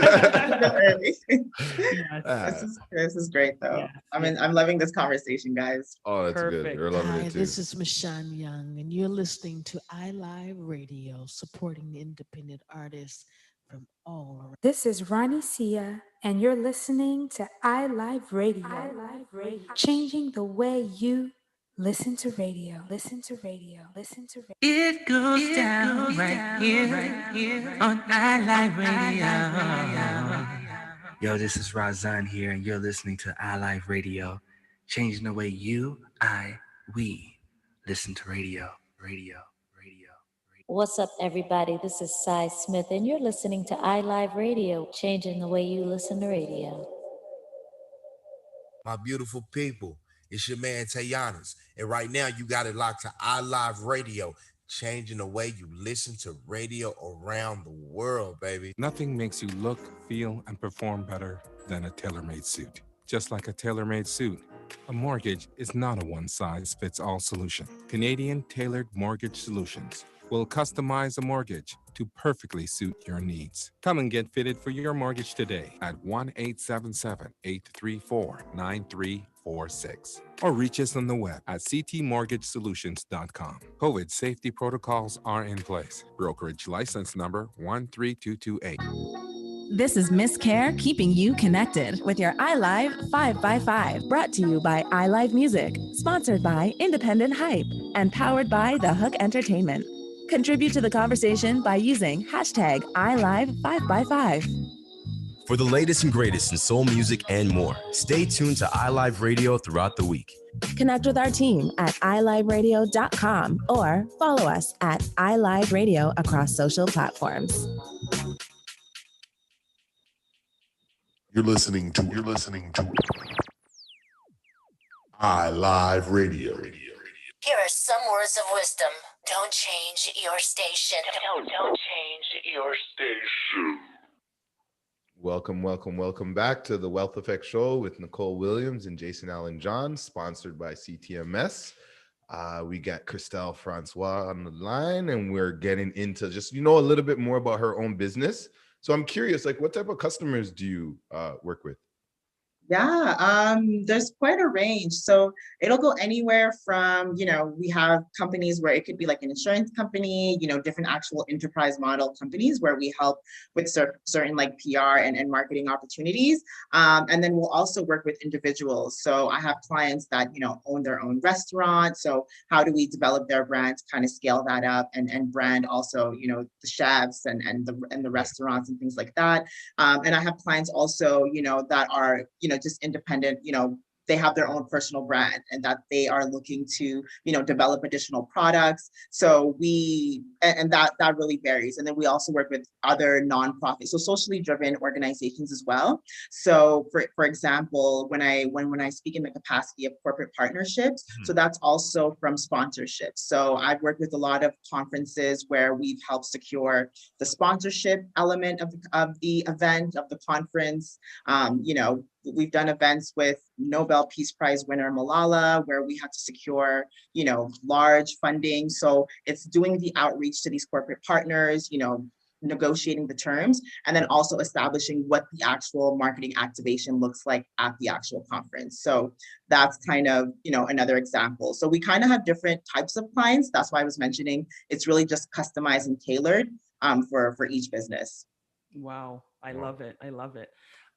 This is great, though. I'm loving this conversation, guys. Oh, that's good. We're loving it too. This is Michonne Young, and you're listening to ILive Radio, supporting independent artists from all around. This is Ronnie Sia, and you're listening to ILive Radio. Changing the way you listen to radio. It goes down right here on ILive Radio. Yo, this is Razan here, and you're listening to ILive Radio, changing the way we listen to radio. What's up, everybody? This is Cy Smith, and you're listening to ILive Radio, changing the way you listen to radio. My beautiful people, it's your man Tayanis, and right now you got it locked to ILive Radio, changing the way you listen to radio around the world, baby. Nothing makes you look, feel, and perform better than a tailor-made suit. Just like a tailor-made suit, a mortgage is not a one-size-fits-all solution. Canadian Tailored Mortgage Solutions will customize a mortgage to perfectly suit your needs. Come and get fitted for your mortgage today at 1-877-834-9346 or reach us on the web at ctmortgagesolutions.com. COVID safety protocols are in place. Brokerage license number 13228. This is Miss Care, keeping you connected with your ILive 5x5, brought to you by ILive Music, sponsored by Independent Hype, and powered by The Hook Entertainment. Contribute to the conversation by using hashtag ILive5x5. For the latest and greatest in soul music and more, stay tuned to ILive Radio throughout the week. Connect with our team at iliveradio.com or follow us at ILive Radio across social platforms. You're listening to ILive Radio. Here are some words of wisdom. Don't change your station. Don't change your station. Welcome back to the Wealth Effect Show with Nicole Williams and Jason Allen John, sponsored by CTMS. We got Christelle Francois on the line, and we're getting into just, you know, a little bit more about her own business. So I'm curious, like, what type of customers do you work with? Yeah, there's quite a range. So it'll go anywhere from, we have companies where it could be like an insurance company, different actual enterprise model companies where we help with certain like PR and marketing opportunities. And then we'll also work with individuals. So I have clients that, own their own restaurant. So how do we develop their brand to kind of scale that up and brand also, the chefs and the restaurants and things like that. And I have clients also, that are, just independent, they have their own personal brand and that they are looking to, develop additional products. So and that really varies. And then we also work with other nonprofits, so socially driven organizations as well. So for example, when I speak in the capacity of corporate partnerships, so that's also from sponsorships. So I've worked with a lot of conferences where we've helped secure the sponsorship element of the event, of the conference. We've done events with Nobel Peace Prize winner Malala, where we had to secure, large funding. So it's doing the outreach to these corporate partners, negotiating the terms, and then also establishing what the actual marketing activation looks like at the actual conference. So that's kind of, another example. So we kind of have different types of clients. That's why I was mentioning it's really just customized and tailored for each business. Wow. I love it. I love it.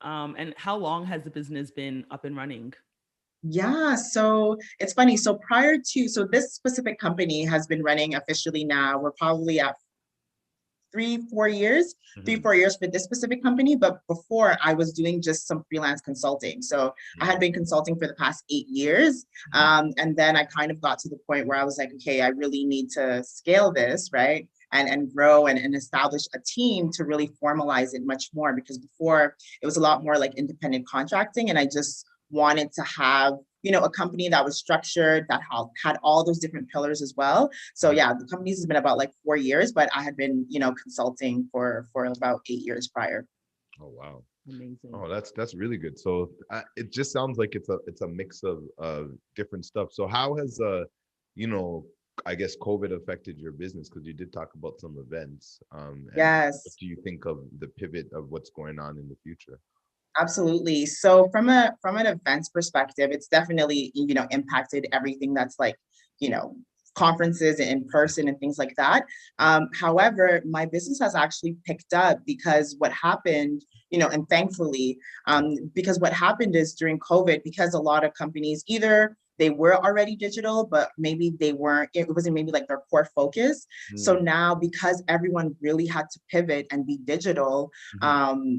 And how long has the business been up and running? Yeah, so it's funny. So this specific company has been running officially now, we're probably at 3-4 years for this specific company. But before, I was doing just some freelance consulting. So I had been consulting for the past 8 years. And then I kind of got to the point where I was like, okay, I really need to scale this, right? And grow and establish a team to really formalize it much more, because before it was a lot more like independent contracting. And I just wanted to have, a company that was structured, that had all those different pillars as well. So yeah, the company has been about like 4 years, but I had been, consulting for about 8 years prior. Oh, wow. Amazing. Oh, that's really good. So it just sounds like it's a mix of different stuff. So how has I guess COVID affected your business? Because you did talk about some events. And Yes. what do you think of the pivot of what's going on in the future? Absolutely. So from an events perspective, it's definitely, impacted everything that's like, conferences in person and things like that. However, my business has actually picked up because what happened, and thankfully, because what happened is during COVID, because a lot of companies either they were already digital, but maybe they weren't, it wasn't maybe like their core focus. So now, because everyone really had to pivot and be digital,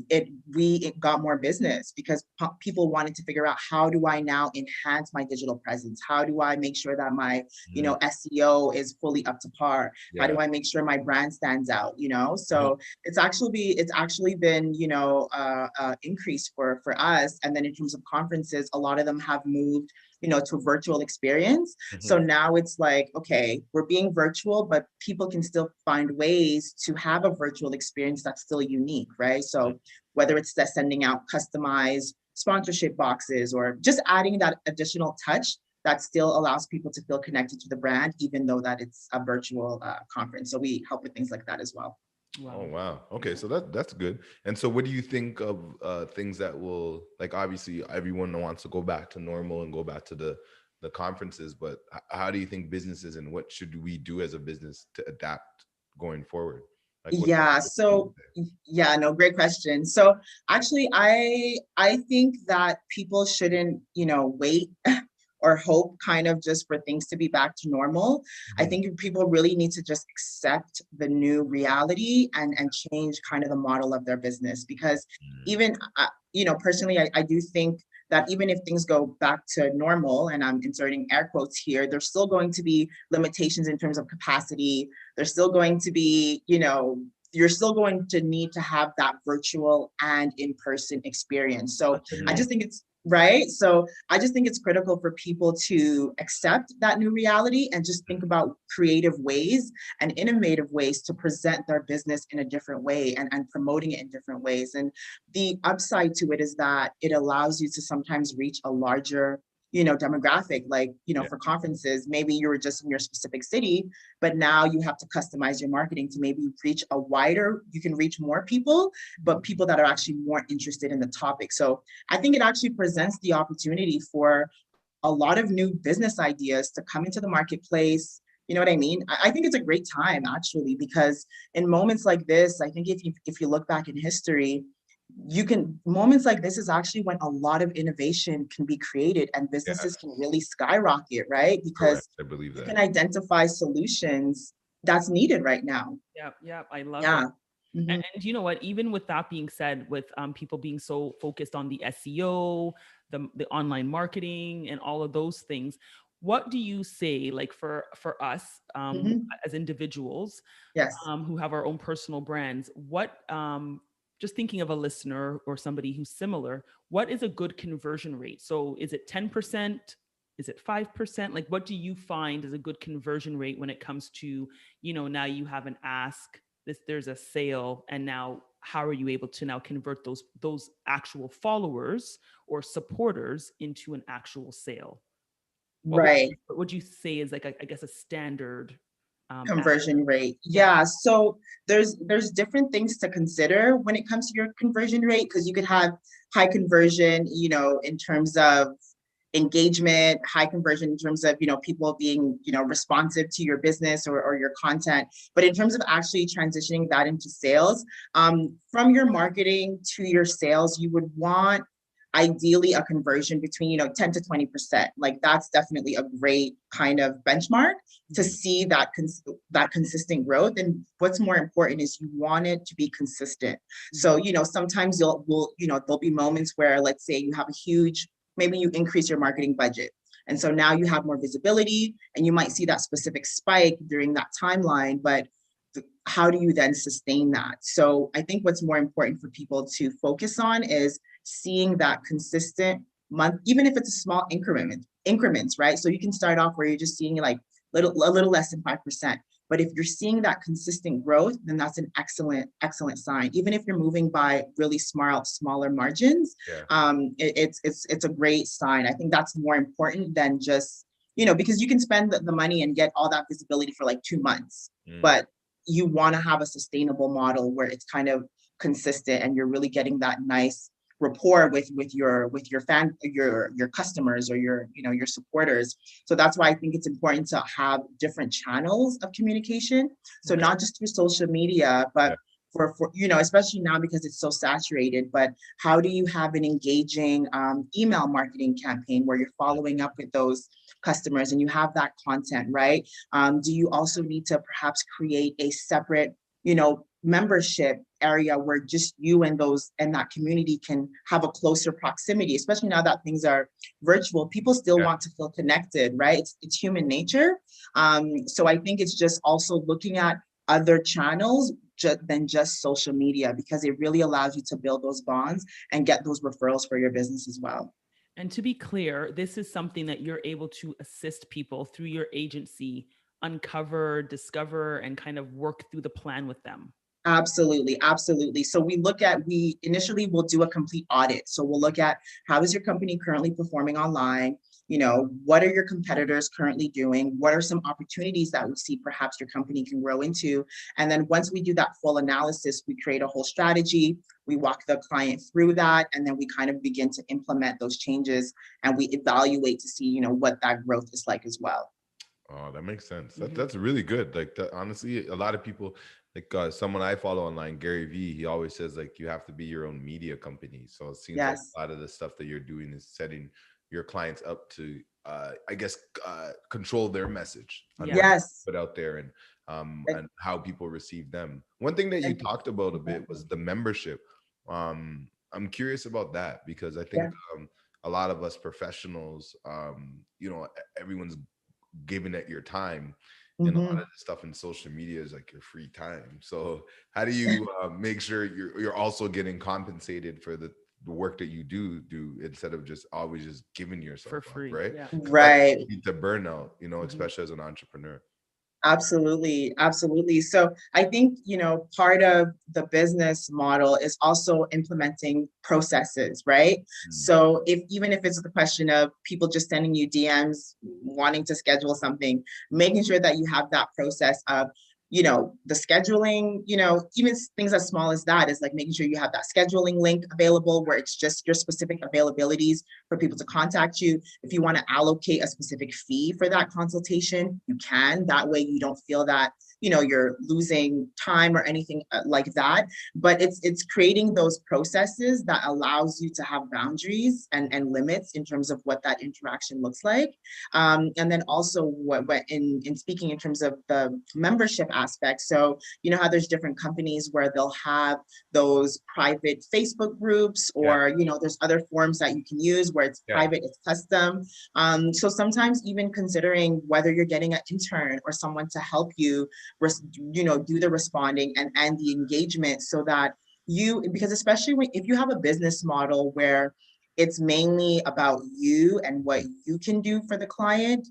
it got more business because people wanted to figure out, how do I now enhance my digital presence? How do I make sure that my, SEO is fully up to par? How do I make sure my brand stands out? So it's actually been, increased for us. And then in terms of conferences, a lot of them have moved, to a virtual experience. So now it's like, okay, we're being virtual, but people can still find ways to have a virtual experience that's still unique, right? So whether it's that sending out customized sponsorship boxes or just adding that additional touch that still allows people to feel connected to the brand, even though that it's a virtual conference. So we help with things like that as well. Wow. Oh, wow. Okay, so that's good. And so what do you think of things that will, like, obviously everyone wants to go back to normal and go back to the conferences, but how do you think businesses, and what should we do as a business to adapt going forward? Like, No, great question. So actually, I think that people shouldn't, wait or hope kind of just for things to be back to normal. I think people really need to just accept the new reality and change kind of the model of their business. Because even, personally, I do think that even if things go back to normal, and I'm inserting air quotes here, there's still going to be limitations in terms of capacity. There's still going to be, you're still going to need to have that virtual and in-person experience. So I just think it's right. So I just think it's critical for people to accept that new reality and just think about creative ways and innovative ways to present their business in a different way and promoting it in different ways. And the upside to it is that it allows you to sometimes reach a larger demographic, like, for conferences, maybe you were just in your specific city, but now you have to customize your marketing to maybe reach you can reach more people, but people that are actually more interested in the topic. So I think it actually presents the opportunity for a lot of new business ideas to come into the marketplace. You know what I mean? I think it's a great time, actually, because in moments like this, I think if you look back in history, moments like this is actually when a lot of innovation can be created and businesses can really skyrocket, right? Because I believe you that. can identify solutions that's needed right now. Yeah, I love it. Mm-hmm. And you know what? Even with that being said, with people being so focused on the SEO, the online marketing, and all of those things, what do you say, like for us as individuals, yes, who have our own personal brands? What just thinking of a listener or somebody who's similar, what is a good conversion rate? So is it 10%? Is it 5%? Like, what do you find is a good conversion rate when it comes to, now you have an ask, there's a sale, and now how are you able to now convert those actual followers or supporters into an actual sale? Right. What would you say is, like, I guess, a standard conversion rate? Yeah. So there's different things to consider when it comes to your conversion rate, because you could have high conversion, in terms of engagement, high conversion in terms of, people being, responsive to your business or your content. But in terms of actually transitioning that into sales, from your marketing to your sales, you would want ideally a conversion between 10 to 20%. Like, that's definitely a great kind of benchmark to see that consistent growth. And what's more important is you want it to be consistent. So sometimes there'll be moments where, let's say, you have a huge, maybe you increase your marketing budget, and so now you have more visibility and you might see that specific spike during that timeline, but how do you then sustain that? So I think what's more important for people to focus on is seeing that consistent month, even if it's a small increments, right? So you can start off where you're just seeing like a little less than 5%. But if you're seeing that consistent growth, then that's an excellent sign. Even if you're moving by really smaller margins, it's a great sign. I think that's more important than just, because you can spend the money and get all that visibility for like 2 months, but you want to have a sustainable model where it's kind of consistent and you're really getting that nice rapport with your customers or your supporters. So that's why I think it's important to have different channels of communication. So not just through social media, but for especially now because it's so saturated, but how do you have an engaging email marketing campaign where you're following up with those customers and you have that content, right? Do you also need to perhaps create a separate, membership area where just you and that community can have a closer proximity, especially now that things are virtual. People still want to feel connected, right? It's human nature. So I think it's just also looking at other channels than just social media, because it really allows you to build those bonds and get those referrals for your business as well. And to be clear, this is something that you're able to assist people through your agency uncover, discover, and kind of work through the plan with them. Absolutely. So we initially will do a complete audit. So we'll look at how is your company currently performing online? What are your competitors currently doing? What are some opportunities that we see perhaps your company can grow into? And then once we do that full analysis, we create a whole strategy. We walk the client through that, and then we kind of begin to implement those changes, and we evaluate to see, what that growth is like as well. Oh, that makes sense. That's really good. Like, honestly, a lot of people, like someone I follow online, Gary Vee, he always says like you have to be your own media company. So it seems like a lot of the stuff that you're doing is setting your clients up to, control their message on what they put out there and how people receive them. One thing that you talked about a bit was the membership. I'm curious about that because I think a lot of us professionals, everyone's giving it your time, and a lot of the stuff in social media is like your free time. So how do you make sure you're also getting compensated for the work that you do instead of just always just giving yourself for free, right? Right. Lead to burnout, especially as an entrepreneur. Absolutely, absolutely. So I think, part of the business model is also implementing processes, right? So even if it's the question of people just sending you DMs, wanting to schedule something, making sure that you have that process of, the scheduling, even things as small as that is like making sure you have that scheduling link available where it's just your specific availabilities for people to contact you. If you want to allocate a specific fee for that consultation, you can. That way you don't feel that, you're losing time or anything like that. But it's creating those processes that allows you to have boundaries and limits in terms of what that interaction looks like. And then also what in speaking in terms of the membership aspect. So you know how there's different companies where they'll have those private Facebook groups, or there's other forms that you can use where it's private, it's custom. So sometimes even considering whether you're getting an intern or someone to help you, do the responding and the engagement, so that because especially if you have a business model where it's mainly about you and what you can do for the client,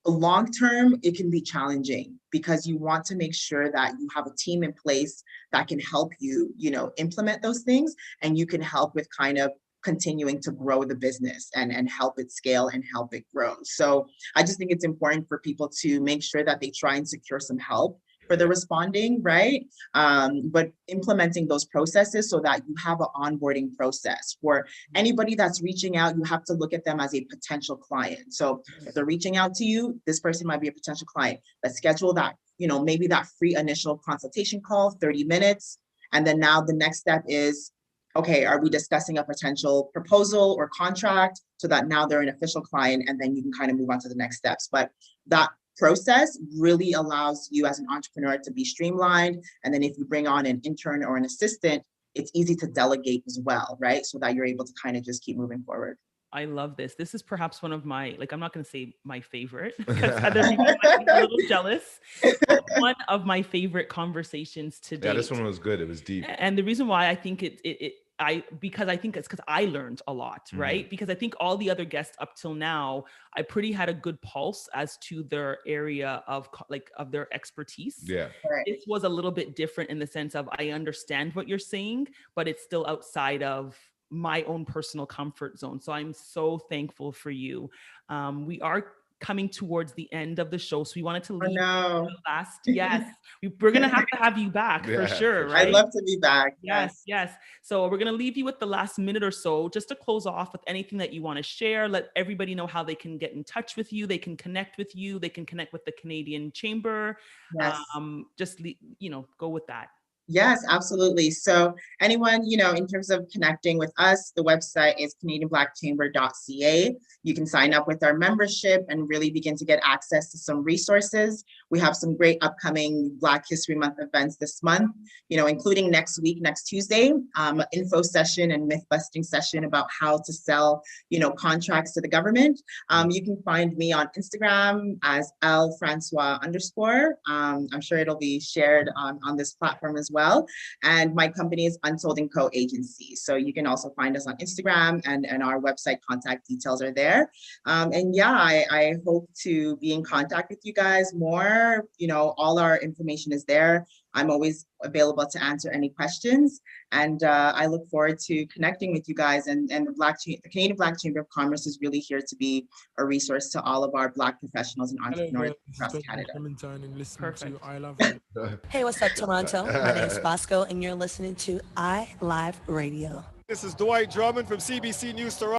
long term, it can be challenging because you want to make sure that you have a team in place that can help you, implement those things, and you can help with kind of continuing to grow the business and help it scale and help it grow. So I just think it's important for people to make sure that they try and secure some help for the responding, right? But implementing those processes so that you have an onboarding process. For anybody that's reaching out, you have to look at them as a potential client. So if they're reaching out to you, this person might be a potential client. Let's schedule that, maybe that free initial consultation call, 30 minutes. And then now the next step is, okay, are we discussing a potential proposal or contract, so that now they're an official client, and then you can kind of move on to the next steps. But that process really allows you as an entrepreneur to be streamlined. And then if you bring on an intern or an assistant, it's easy to delegate as well, right? So that you're able to kind of just keep moving forward. I love this. This is perhaps one of my, I'm not going to say my favorite because other people might be a little jealous, but one of my favorite conversations to date. Yeah, this one was good. It was deep. And the reason why I think because I think it's because I learned a lot, right? Because I think all the other guests up till now, I pretty had a good pulse as to their area of their expertise. Yeah. Right. This was a little bit different in the sense of I understand what you're saying, but it's still outside of my own personal comfort zone. So I'm so thankful for you. We are coming towards the end of the show, so we wanted to leave the last. Yes, we're gonna have to have you back for sure, right? I'd love to be back. Yes. So we're gonna leave you with the last minute or so, just to close off with anything that you want to share. Let everybody know how they can get in touch with you. They can connect with you. They can connect with the Canadian Chamber. Yes. Just go with that. Yes, absolutely. So anyone, in terms of connecting with us, the website is canadianblackchamber.ca. You can sign up with our membership and really begin to get access to some resources. We have some great upcoming Black History Month events this month, including next Tuesday, info session and myth busting session about how to sell, contracts to the government. You can find me on Instagram as lfrancois_. I'm sure it'll be shared on this platform as well. And my company is Untold & Co. Agency. So you can also find us on Instagram, and our website contact details are there. And yeah, I hope to be in contact with you guys more. All our information is there. I'm always available to answer any questions. And I look forward to connecting with you guys. And the Canadian Black Chamber of Commerce is really here to be a resource to all of our Black professionals and entrepreneurs across Canada. Perfect. Hey, what's up, Toronto? My name is Bosco, and you're listening to ILive Radio. This is Dwight Drummond from CBC News Toronto.